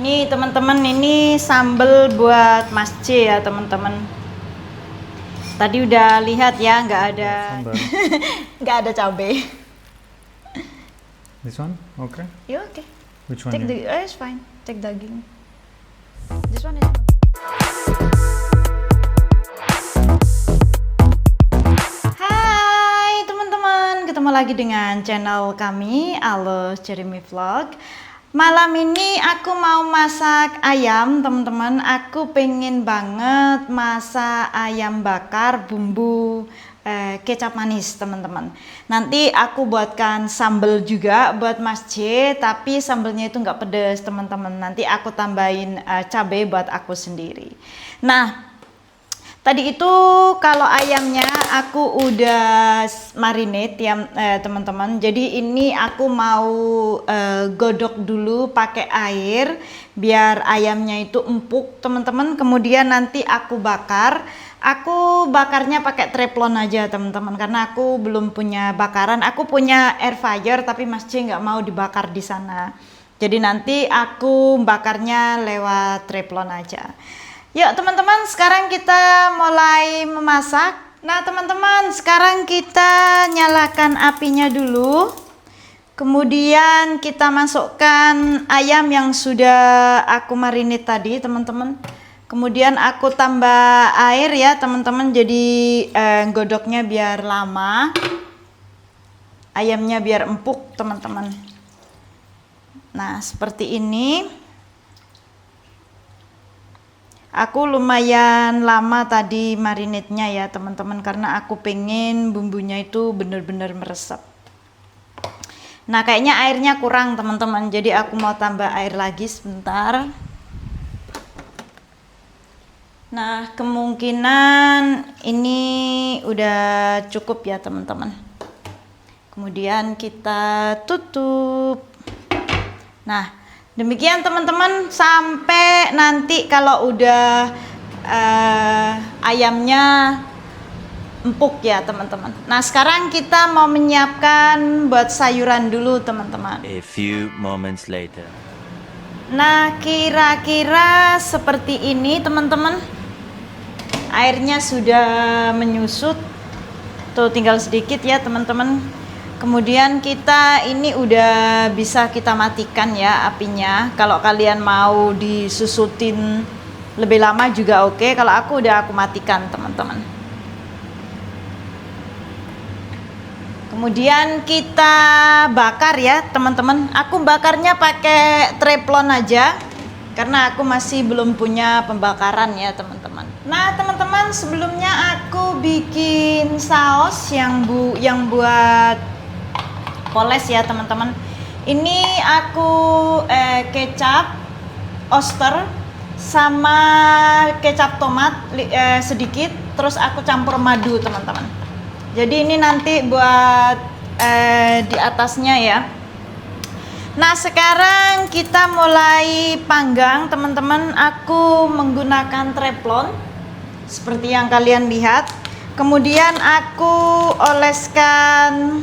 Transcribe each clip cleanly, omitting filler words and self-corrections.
Nih teman-teman, ini sambal buat Mas C ya teman-teman. Tadi udah lihat ya, nggak ada Sambal. nggak ada cabai. This one? Okay. Ya oke. Which one? Take you- the, it's fine. Take daging. This one is. Hai teman-teman, ketemu lagi dengan channel kami, Alo Jeremy Vlog. Malam ini aku mau masak ayam teman-teman. Aku pengen banget masak ayam bakar bumbu kecap manis teman-teman. Nanti aku buatkan sambal juga buat Mas J, tapi sambalnya itu nggak pedes teman-teman. Nanti aku tambahin cabai buat aku sendiri. Nah, tadi itu kalau ayamnya aku udah marinate ya teman-teman. Jadi ini aku mau godok dulu pakai air biar ayamnya itu empuk teman-teman. Kemudian nanti aku bakar. Aku bakarnya pakai teflon aja teman-teman karena aku belum punya bakaran. Aku punya air fryer tapi Mas C nggak mau dibakar di sana. Jadi nanti aku bakarnya lewat teflon aja. Yuk teman-teman, sekarang kita mulai memasak. Nah teman-teman, sekarang kita nyalakan apinya dulu. Kemudian kita masukkan ayam yang sudah aku marinate tadi teman-teman. Kemudian aku tambah air ya teman-teman, jadi godoknya biar lama. Ayamnya biar empuk teman-teman. Nah seperti ini. Aku lumayan lama tadi marinate-nya ya teman-teman karena aku pengen bumbunya itu bener-bener meresap. Nah kayaknya airnya kurang teman-teman, jadi aku mau tambah air lagi sebentar. Nah kemungkinan ini udah cukup ya teman-teman. Kemudian kita tutup. Nah demikian teman-teman, sampai nanti kalau udah ayamnya empuk ya teman-teman. Nah sekarang kita mau menyiapkan buat sayuran dulu teman-teman. A few moments later. Nah kira-kira seperti ini teman-teman. Airnya sudah menyusut. Tuh tinggal sedikit ya teman-teman. Kemudian kita ini udah bisa kita matikan ya apinya. Kalau kalian mau disusutin lebih lama juga oke. Kalau aku matikan teman-teman. Kemudian kita bakar ya teman-teman. Aku bakarnya pakai teflon aja karena aku masih belum punya pembakaran ya teman-teman. Nah teman-teman, sebelumnya aku bikin saus yang buat poles ya teman-teman. Ini aku kecap oyster sama kecap tomat sedikit, terus aku campur madu teman-teman. Jadi ini nanti buat di atasnya ya. Nah sekarang kita mulai panggang teman-teman. Aku menggunakan teflon seperti yang kalian lihat. Kemudian aku oleskan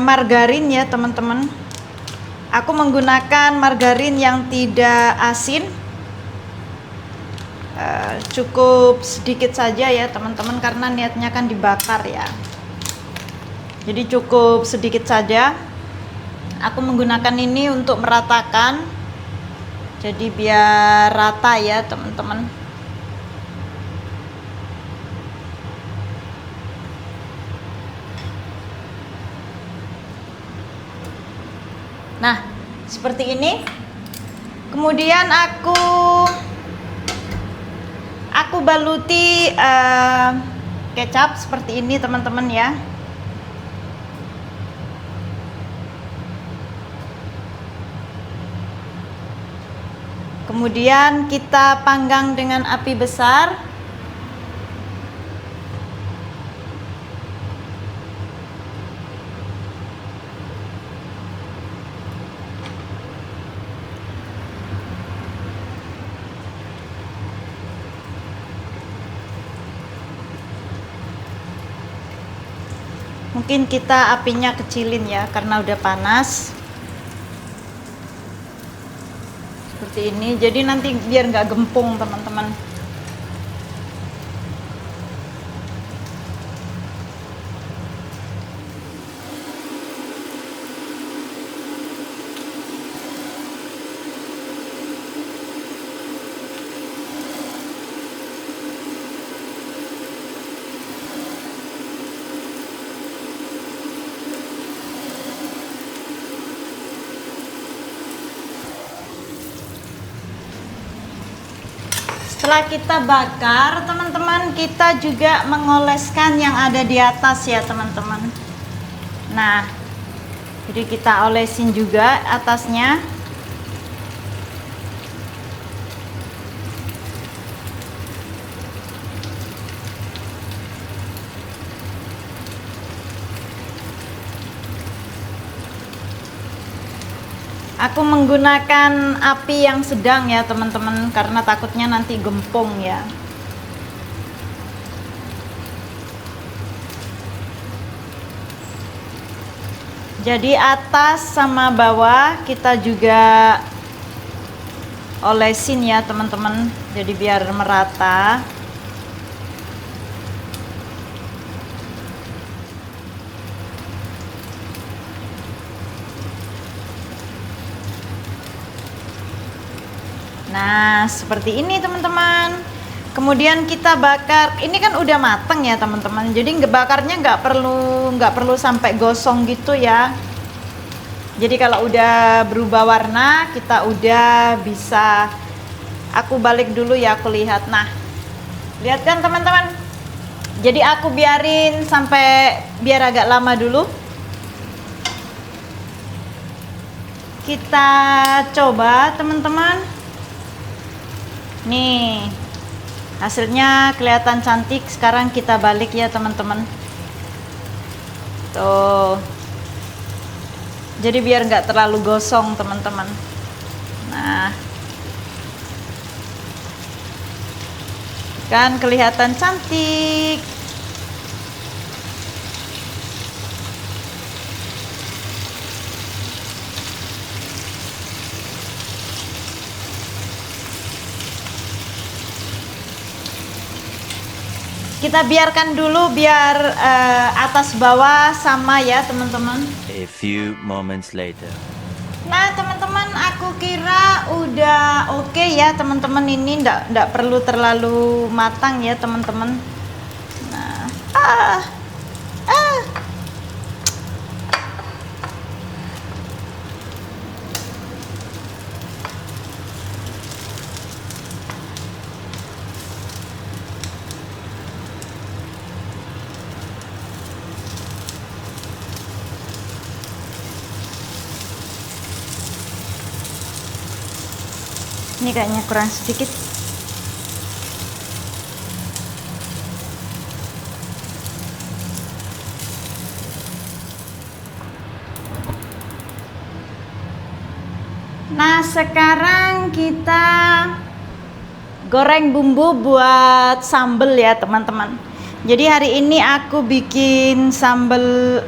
margarin ya teman-teman. Aku menggunakan margarin yang tidak asin. Cukup sedikit saja ya teman-teman karena niatnya kan dibakar ya. Jadi cukup sedikit saja. Aku menggunakan ini untuk meratakan. Jadi biar rata ya teman-teman. Nah, seperti ini. Kemudian aku baluti kecap seperti ini teman-teman ya. Kemudian kita panggang dengan api besar. Mungkin kita apinya kecilin ya karena udah panas. seperti ini. Jadi nanti biar nggak gempung teman-teman. Setelah kita bakar, teman-teman, kita juga mengoleskan yang ada di atas ya, teman-teman. Nah, jadi kita olesin juga atasnya. Aku menggunakan api yang sedang ya teman-teman, karena takutnya nanti gempung ya. Jadi atas sama bawah kita juga olesin ya teman-teman, jadi biar merata. Nah, seperti ini teman-teman. Kemudian kita bakar. Ini kan udah mateng ya teman-teman. Jadi ngebakarnya nggak perlu sampai gosong gitu ya. Jadi kalau udah berubah warna, kita udah bisa. Aku balik dulu ya, aku lihat. Nah, lihat kan teman-teman. Jadi aku biarin sampai biar agak lama dulu. Kita coba teman-teman. Nih, hasilnya kelihatan cantik. Sekarang kita balik ya teman-teman. Tuh. Jadi biar nggak terlalu gosong teman-teman. Nah, kan kelihatan cantik. Kita biarkan dulu biar atas bawah sama ya teman-teman. A few moments later. Nah teman-teman, aku kira udah oke ya teman-teman. Ini ndak perlu terlalu matang ya teman-teman. Nah, ini kayaknya kurang sedikit. Nah, sekarang kita goreng bumbu buat sambal ya teman-teman. Jadi hari ini aku bikin sambal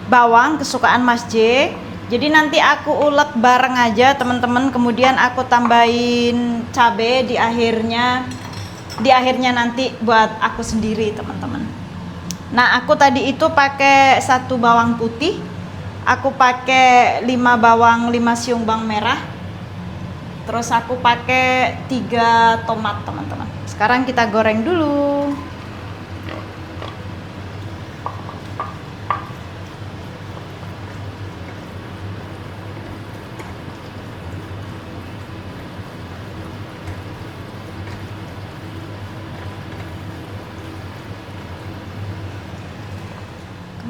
bawang kesukaan Mas J. Jadi nanti aku ulek bareng aja teman-teman. Kemudian aku tambahin cabai di akhirnya. Di akhirnya nanti buat aku sendiri teman-teman. Nah, aku tadi itu pakai 1 bawang putih. Aku pakai 5 bawang, 5 siung bawang merah. Terus aku pakai 3 tomat teman-teman. Sekarang kita goreng dulu.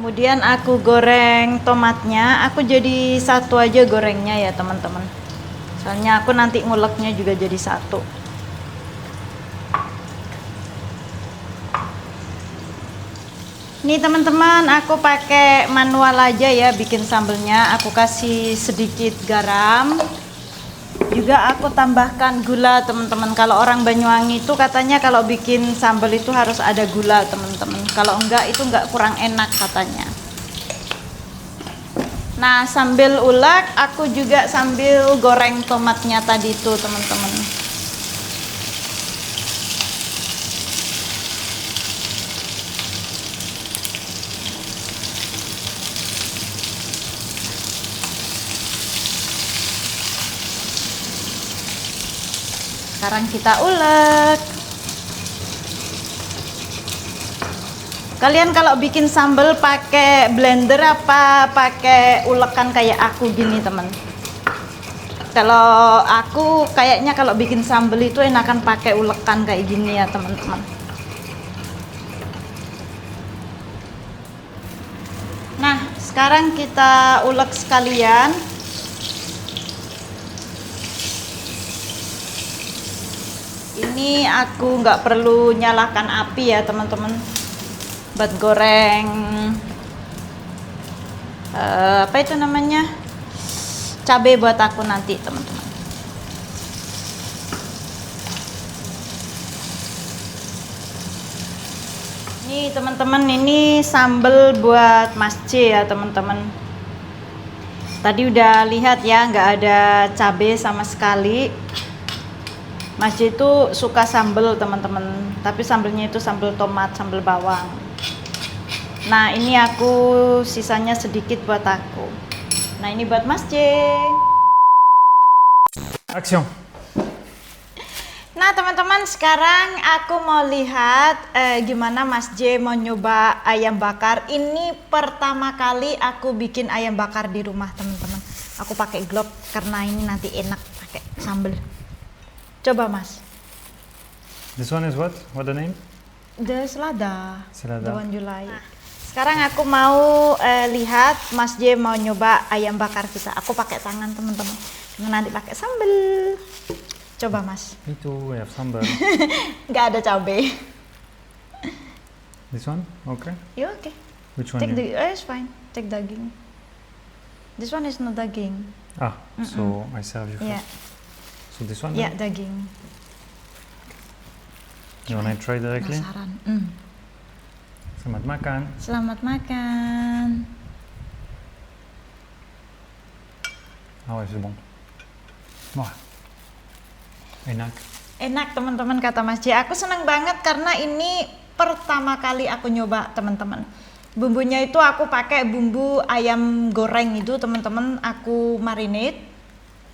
Kemudian aku goreng tomatnya. Aku jadi satu aja gorengnya ya teman-teman. Soalnya aku nanti nguleknya juga jadi satu. Nih teman-teman, aku pakai manual aja ya bikin sambelnya. Aku kasih sedikit garam. Juga aku tambahkan gula teman-teman. Kalau orang Banyuwangi itu katanya kalau bikin sambal itu harus ada gula teman-teman. Kalau enggak itu enggak, kurang enak katanya. Nah, sambil ulek, aku juga sambil goreng tomatnya tadi tuh, teman-teman. Sekarang kita ulek. Kalian kalau bikin sambal pakai blender apa pakai ulekan kayak aku gini, teman? Kalau aku kayaknya kalau bikin sambal itu enakan pakai ulekan kayak gini ya, teman-teman. Nah, sekarang kita ulek sekalian. Ini aku nggak perlu nyalakan api ya, teman-teman. Buat goreng apa itu namanya, cabai buat aku nanti, teman-teman. Ini teman-teman, ini sambal buat Mas C ya, teman-teman. Tadi udah lihat ya, nggak ada cabai sama sekali. Mas C itu suka sambal, teman-teman, tapi sambalnya itu sambal tomat, sambal bawang. Nah, ini aku sisanya sedikit buat aku. Nah, ini buat Mas C. Action. Nah, teman-teman, sekarang aku mau lihat gimana Mas J mau nyoba ayam bakar. Ini pertama kali aku bikin ayam bakar di rumah, teman-teman. Aku pakai glove karena ini nanti enak pakai sambal. Coba, Mas. This one is what? What the name? The selada. Selada. The one you like. Sekarang aku mau lihat Mas J mau nyoba ayam bakar kita. Aku pakai tangan, teman-teman. Nanti pakai sambal. Coba, Mas. Me too, we have sambal. Nggak ada cabai. This one? Okay. You okay? Which one? Take you- the, it's fine. Take daging. This one is not daging. Ah, so I serve you first. Yeah, So this one? yeah, then? daging. You wanna try directly? Penasaran. Selamat makan. Selamat makan. Ah ouais, c'est bon. Wah. Enak. Enak, teman-teman, kata Mas J. Aku senang banget karena ini pertama kali aku nyoba, teman-teman. Bumbunya itu aku pakai bumbu ayam goreng itu, teman-teman. Aku marinate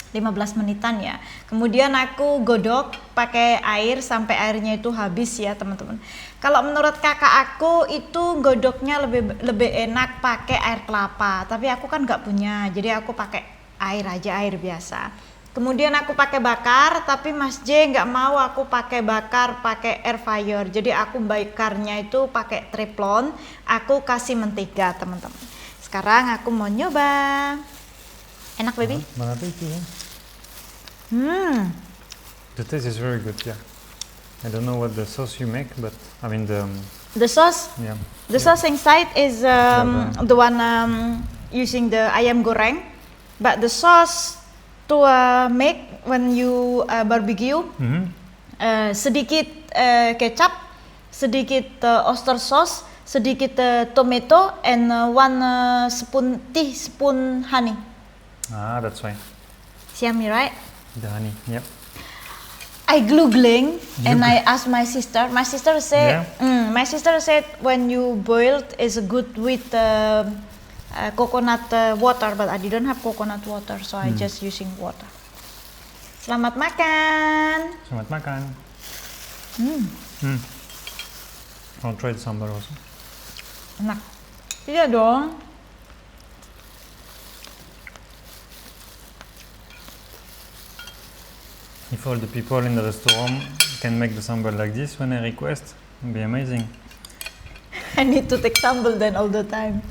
15 menitan ya. Kemudian aku godok pakai air sampai airnya itu habis ya, teman-teman. Kalau menurut kakak aku itu godoknya lebih enak pakai air kelapa, tapi aku kan nggak punya, jadi aku pakai air aja, air biasa. Kemudian aku pakai bakar, tapi Mas J nggak mau aku pakai bakar, pakai air fryer. Jadi aku bakarnya itu pakai teflon, aku kasih mentega, teman-teman. Sekarang aku mau nyoba. Enak, baby? Bon appétit. Hein? The taste is very good, yeah. I don't know what the sauce you make, but I mean The sauce, yeah. the sauce inside is the one using the ayam goreng, but the sauce to make when you barbecue, sedikit kecap, sedikit oyster sauce, sedikit tomato, and one teaspoon honey. Ah, that's why. It's yummy, right? The honey, yep. I googling and I asked my sister. My sister said, Yeah. My sister said when you boiled is good with coconut water, but I didn't have coconut water, so I just using water. Selamat makan. Selamat makan. I'll try the sambal also. Enak. Iya dong. If all the people in the restaurant can make the sambal like this when I request, it'd be amazing. I need to take sambal then all the time.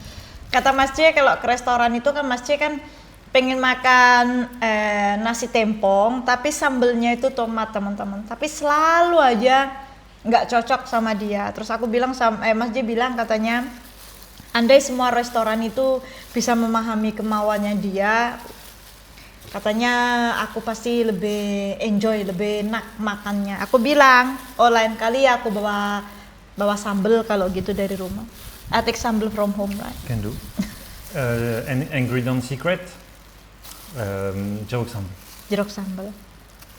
Kata Mas C kalau ke restoran itu kan Mas C kan pengen makan nasi tempong tapi sambelnya itu tomat, teman-teman. Tapi selalu aja nggak cocok sama dia. Terus aku bilang sama Mas J bilang katanya andai semua restoran itu bisa memahami kemauannya dia, katanya aku pasti lebih enjoy, lebih enak makannya. Aku bilang, oh lain kali aku bawa sambal kalau gitu dari rumah. I take sambal from home, right? Can do. Ingredient secret, jeruk sambal. Jeruk sambal.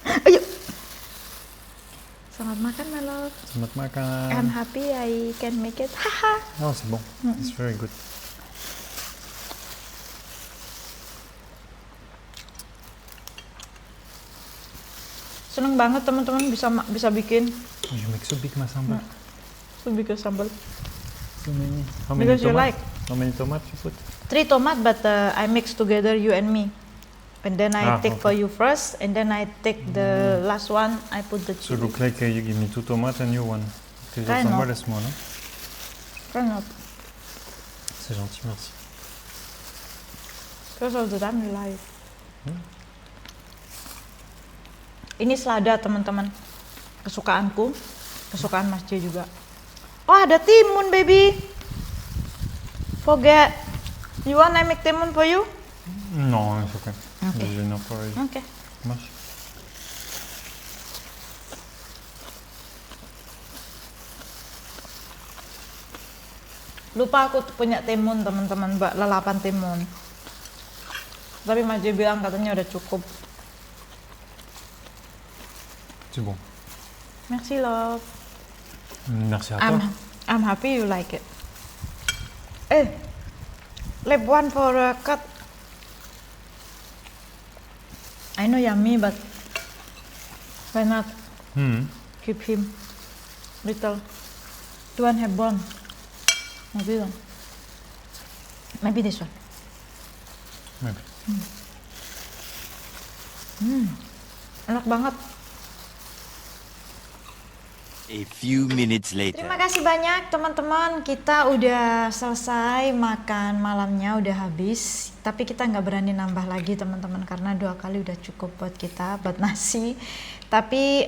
Ayo. Selamat makan, my love. Selamat makan. I'm happy I can make it. Haha. Oh, c'est bon. It's very good. Seneng banget teman-teman bisa bikin You make so big ma sambal. bikin sambal. So many. How many Because you tomates? like. How many tomates you put? 3 tomat, but I mix together you and me. And then I take for okay. you first, and then I take the last one. I put the So chili. look like you give me 2 tomates and you 1. Because your Kind sambal of. is small, hein? Cannot. C'est gentil, merci. Because of the time you like. Ini selada teman-teman. Kesukaanku, kesukaan Mas J juga. Oh, ada timun, baby. Forget. You want I make timun for you? Non, it's okay. Okay. J'ai enough already. Okay. Marche. Lupa aku punya timun teman-teman, Mbak, lalapan timun. Tapi Mas J bilang katanya udah cukup. C'est bon. Merci love. Merci à toi. I'm happy you like it. Leave one for a cut. I know yummy, but why not keep him little? Do one have bone? Maybe one. Maybe this one. Maybe. Enak banget. A few minutes later. Terima kasih banyak teman-teman. Kita udah selesai makan malamnya, udah habis. Tapi kita nggak berani nambah lagi teman-teman karena 2 kali udah cukup buat kita, buat nasi. Tapi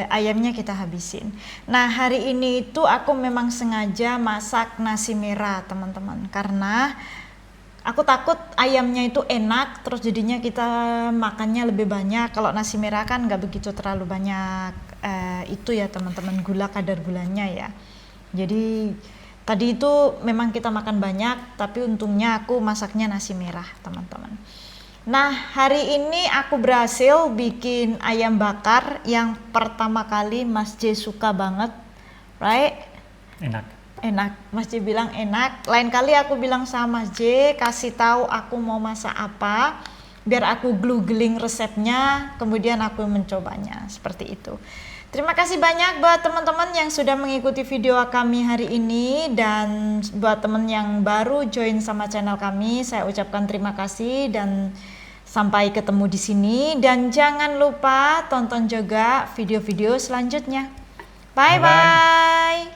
ayamnya kita habisin. Nah, hari ini itu aku memang sengaja masak nasi merah teman-teman, karena aku takut ayamnya itu enak, terus jadinya kita makannya lebih banyak. Kalau nasi merah kan nggak begitu terlalu banyak itu ya teman-teman, gula, kadar gulanya ya. Jadi tadi itu memang kita makan banyak, tapi untungnya aku masaknya nasi merah teman-teman. Nah, hari ini aku berhasil bikin ayam bakar yang pertama kali Mas J suka banget, right? Enak. Enak, Mas J bilang enak. Lain kali aku bilang sama Mas J, kasih tahu aku mau masak apa, biar aku googling resepnya, kemudian aku mencobanya, seperti itu. Terima kasih banyak buat teman-teman yang sudah mengikuti video kami hari ini, dan buat teman yang baru join sama channel kami, saya ucapkan terima kasih dan sampai ketemu di sini. Dan jangan lupa tonton juga video-video selanjutnya. Bye bye.